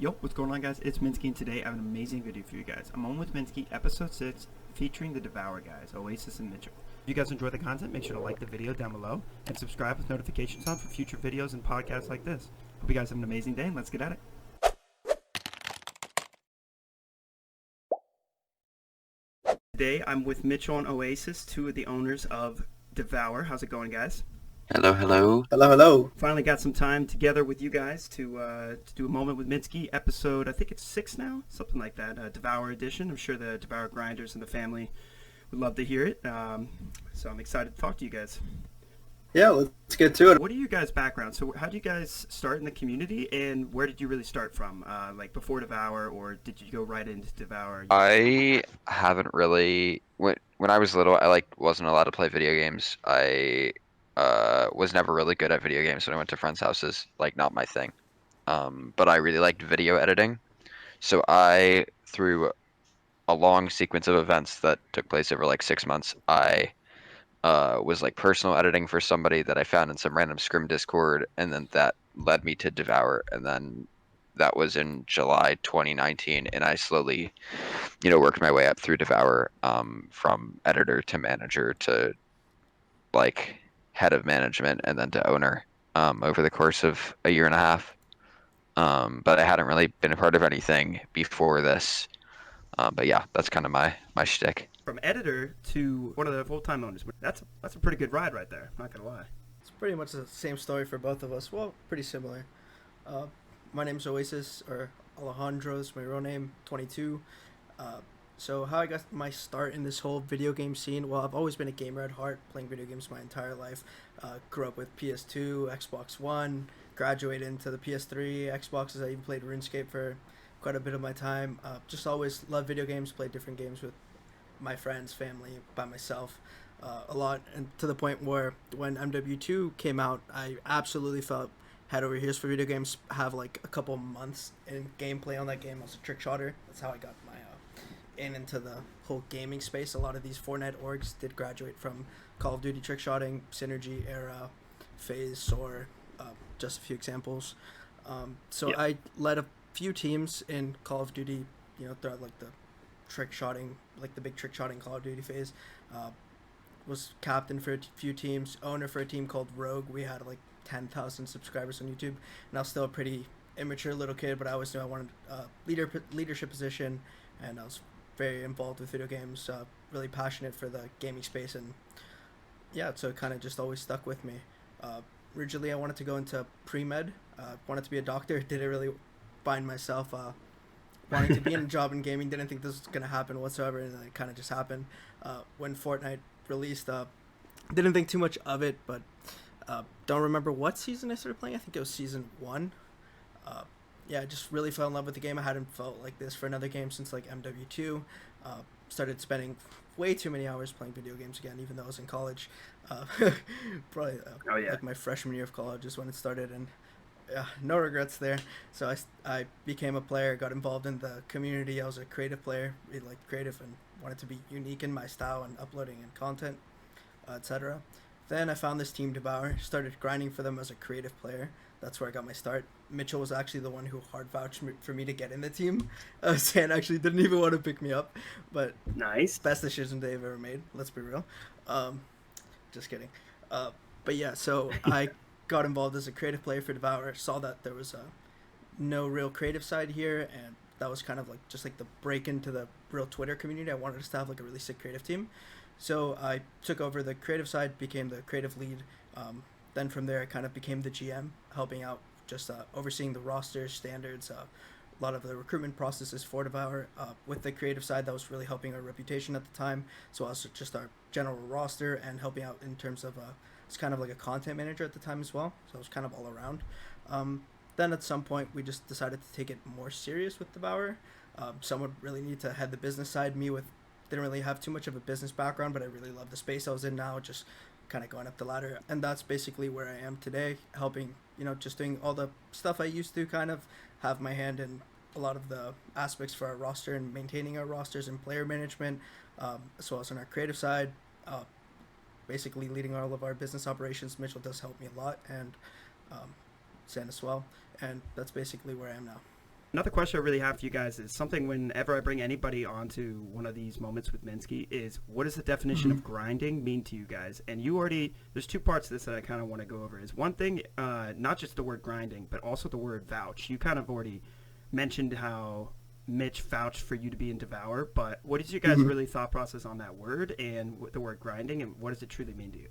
Yo, what's going on, guys? It's Minski, and today I have an amazing video for you guys. I'm on with Minski, episode 6, featuring the Devour guys, Oasis and Mitchell. If you guys enjoy the content, make sure to like the video down below and subscribe with notifications on for future videos and podcasts like this. Hope you guys have an amazing day, and let's get at it. Today I'm with Mitchell and Oasis, two of the owners of Devour. How's it going, guys? Hello, hello. Hello, hello. Finally got some time together with you guys to do a moment with Minski. Episode, I think it's 6 now, something like that. Devour edition. I'm sure the Devour grinders and the family would love to hear it. So I'm excited to talk to you guys. Yeah, let's get to it. What are your guys' backgrounds? So how did you guys start in the community, and where did you really start from? Like before Devour, or did you go right into Devour? I haven't really when I was little, I wasn't allowed to play video games. I was never really good at video games when I went to friends' houses. Not my thing. But I really liked video editing. So I, through a long sequence of events that took place over 6 months, I was personal editing for somebody that I found in some random scrim Discord, and then that led me to Devour, and then that was in July 2019, and I slowly, worked my way up through Devour, from editor to manager to head of management and then to owner, over the course of a year and a half. But I hadn't really been a part of anything before this. But yeah, that's kind of my shtick. From editor to one of the full-time owners. That's a pretty good ride right there. Not gonna lie. It's pretty much the same story for both of us. Well, pretty similar. My name's Oasis, or Alejandro is my real name, 22. So how I got my start in this whole video game scene, well, I've always been a gamer at heart, playing video games my entire life. Grew up with PS2, Xbox One, graduated into the PS3, Xboxes. I even played RuneScape for quite a bit of my time. Just always loved video games, played different games with my friends, family, by myself, a lot, and to the point where when MW2 came out, I absolutely felt head over heels for video games. Have a couple months in gameplay on that game. I was a trick shotter. That's how I got my into the whole gaming space. A lot of these Fortnite orgs did graduate from Call of Duty trick shotting, Synergy era, FaZe, or just a few examples. So Yep. I led a few teams in Call of Duty, throughout the trick shotting, the big trick shotting Call of Duty phase. Was captain for a few teams, owner for a team called Rogue. We had 10,000 subscribers on YouTube, and I was still a pretty immature little kid, but I always knew I wanted a leadership position, and I was very involved with video games, really passionate for the gaming space, and yeah, so it kind of just always stuck with me. Originally, I wanted to go into pre-med, wanted to be a doctor, didn't really find myself wanting to be in a job in gaming, didn't think this was going to happen whatsoever, and then it kind of just happened. When Fortnite released, didn't think too much of it, but don't remember what season I started playing. I think it was season 1. Yeah, I just really fell in love with the game. I hadn't felt like this for another game since MW2. Started spending way too many hours playing video games again, even though I was in college. Probably my freshman year of college is when it started, and no regrets there. So I became a player, got involved in the community. I was a creative player, really liked creative and wanted to be unique in my style and uploading and content, etc. Then I found this team Devour, started grinding for them as a creative player. That's where I got my start. Mitchell was actually the one who hard vouched for me to get in the team. Stan actually didn't even want to pick me up, but Nice. best decision they've ever made. Let's be real. Just kidding. But yeah, so I got involved as a creative player for Devour. Saw that there was no real creative side here, and that was kind of the break into the real Twitter community. I wanted us to have a really sick creative team. So I took over the creative side, became the creative lead. Then from there, I kind of became the GM, helping out, just overseeing the roster standards, a lot of the recruitment processes for Devour. With the creative side, that was really helping our reputation at the time. So I was just our general roster and helping out in terms of, it's kind of like a content manager at the time as well. So it was kind of all around. Then at some point, we just decided to take it more serious with Devour. Someone really needed to head the business side. Didn't really have too much of a business background, but I really love the space I was in now, just kind of going up the ladder. And that's basically where I am today, helping, just doing all the stuff I used to, kind of have my hand in a lot of the aspects for our roster and maintaining our rosters and player management, as well as on our creative side, basically leading all of our business operations. Mitchell does help me a lot, and Sam as well. And that's basically where I am now. Another question I really have for you guys is something whenever I bring anybody onto one of these moments with Minski is, what does the definition of grinding mean to you guys? And you already, there's two parts to this that I kind of want to go over. Is one thing, not just the word grinding, but also the word vouch. You kind of already mentioned how Mitch vouched for you to be in Devour, but what is your guys' really thought process on that word and the word grinding, and what does it truly mean to you?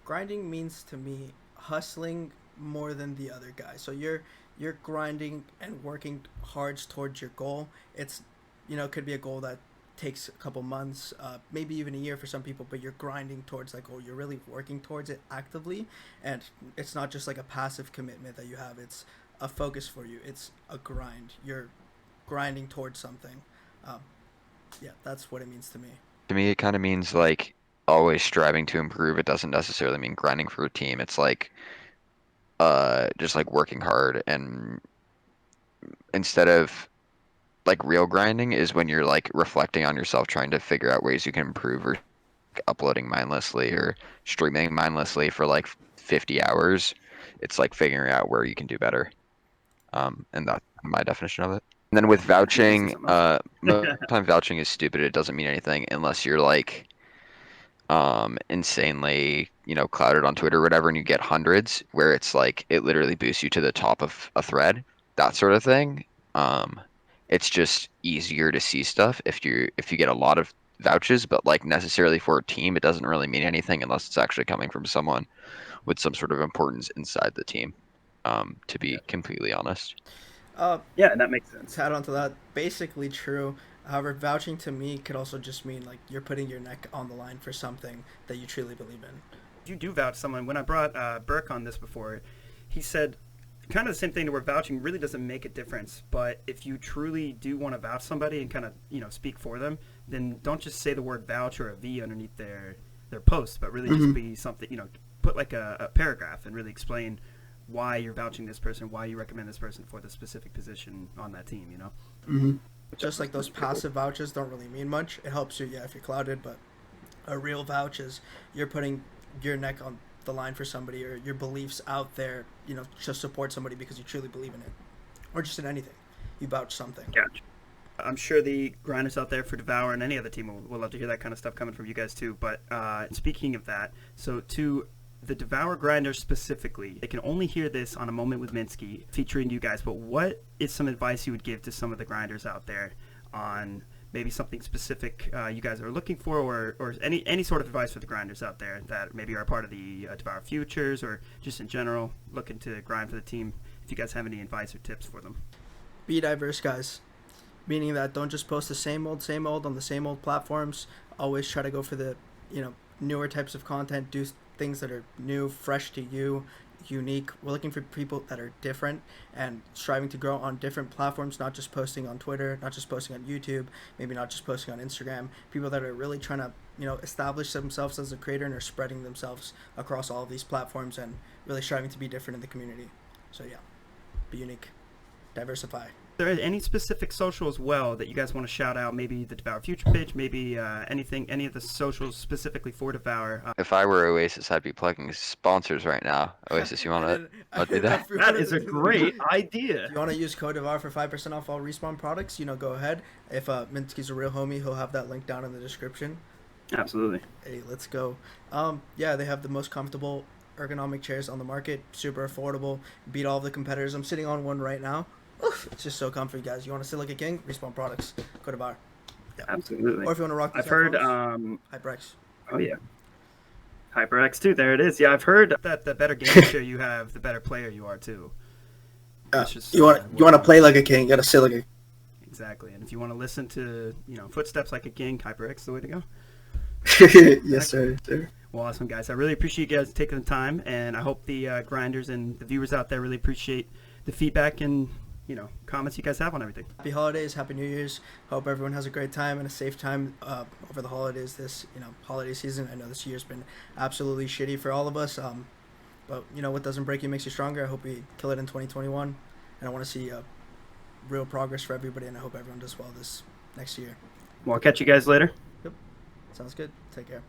Grinding means to me hustling more than the other guy. So you're grinding and working hard towards your goal. It's, it could be a goal that takes a couple months, maybe even a year for some people, but you're grinding towards that goal. You're really working towards it actively, and it's not just like a passive commitment that you have. It's a focus for you. It's a grind. You're grinding towards something. Yeah, that's what it means to me. To me, it kind of means like always striving to improve. It doesn't necessarily mean grinding for a team. It's like just like working hard, and instead of like real grinding is when you're like reflecting on yourself, trying to figure out ways you can improve, or uploading mindlessly or streaming mindlessly for like 50 hours. It's like figuring out where you can do better. And that's my definition of it. And then with vouching, most of the time vouching is stupid. It doesn't mean anything unless you're like insanely, clouded on Twitter or whatever, and you get hundreds, where it's like it literally boosts you to the top of a thread, that sort of thing. It's just easier to see stuff if you get a lot of vouches, but like necessarily for a team, it doesn't really mean anything unless it's actually coming from someone with some sort of importance inside the team. To be completely honest. Yeah, that makes sense. To add on to that, basically true. However, vouching to me could also just mean like you're putting your neck on the line for something that you truly believe in. You do vouch someone. When I brought Burke on this before, he said kind of the same thing, where vouching really doesn't make a difference. But if you truly do want to vouch somebody and kind of speak for them, then don't just say the word vouch or a V underneath their post, but really just be something, put like a paragraph and really explain why you're vouching this person, why you recommend this person for the specific position on that team, Just like those passive vouchers don't really mean much. It helps you, if you're clouded, but a real vouch is you're putting your neck on the line for somebody, or your beliefs out there, to support somebody because you truly believe in it. Or just in anything. You vouch something. Gotcha. I'm sure the grinders out there for Devour and any other team will love to hear that kind of stuff coming from you guys too. But speaking of that, so to the Devour grinders specifically, they can only hear this on A Moment with Minski featuring you guys, but what is some advice you would give to some of the grinders out there on maybe something specific you guys are looking for, or any sort of advice for the grinders out there that maybe are part of the Devour Futures, or just in general looking to grind for the team, if you guys have any advice or tips for them? Be diverse, guys. Meaning that don't just post the same old on the same old platforms. Always try to go for the, newer types of content. Do things that are new, fresh to you, unique. We're looking for people that are different and striving to grow on different platforms, not just posting on Twitter, not just posting on YouTube, maybe not just posting on Instagram. People that are really trying to, establish themselves as a creator and are spreading themselves across all of these platforms and really striving to be different in the community. So yeah, be unique, diversify. There any specific social as well that you guys want to shout out? Maybe the Devour Future page, maybe any of the socials specifically for Devour. If I were Oasis, I'd be plugging sponsors right now. Oasis, you want to do that? That is a great idea. If you want to use code Devour for 5% off all Respawn products, go ahead. If Minski's a real homie, he'll have that link down in the description. Absolutely. Hey, let's go. Yeah, they have the most comfortable ergonomic chairs on the market, super affordable, beat all of the competitors. I'm sitting on one right now. Oof, it's just so comfy, guys. You want to sit like a king? Respawn products. Go to Bar. Yeah. Absolutely. Or if you want to rock these I've heard HyperX. Oh yeah. HyperX too. There it is. Yeah, I've heard that the better game share you have, the better player you are too. Just, you want to play like a king, you got to sit like a. Exactly. And if you want to listen to, footsteps like a king, HyperX is the way to go. Yes, sir. Well, awesome, guys. I really appreciate you guys taking the time, and I hope the grinders and the viewers out there really appreciate the feedback and comments you guys have on everything. Happy holidays, happy New Year's. Hope everyone has a great time and a safe time over the holidays this, holiday season. I know this year's been absolutely shitty for all of us. But what doesn't break you makes you stronger. I hope we kill it in 2021. And I want to see real progress for everybody, and I hope everyone does well this next year. Well, I'll catch you guys later. Yep. Sounds good. Take care.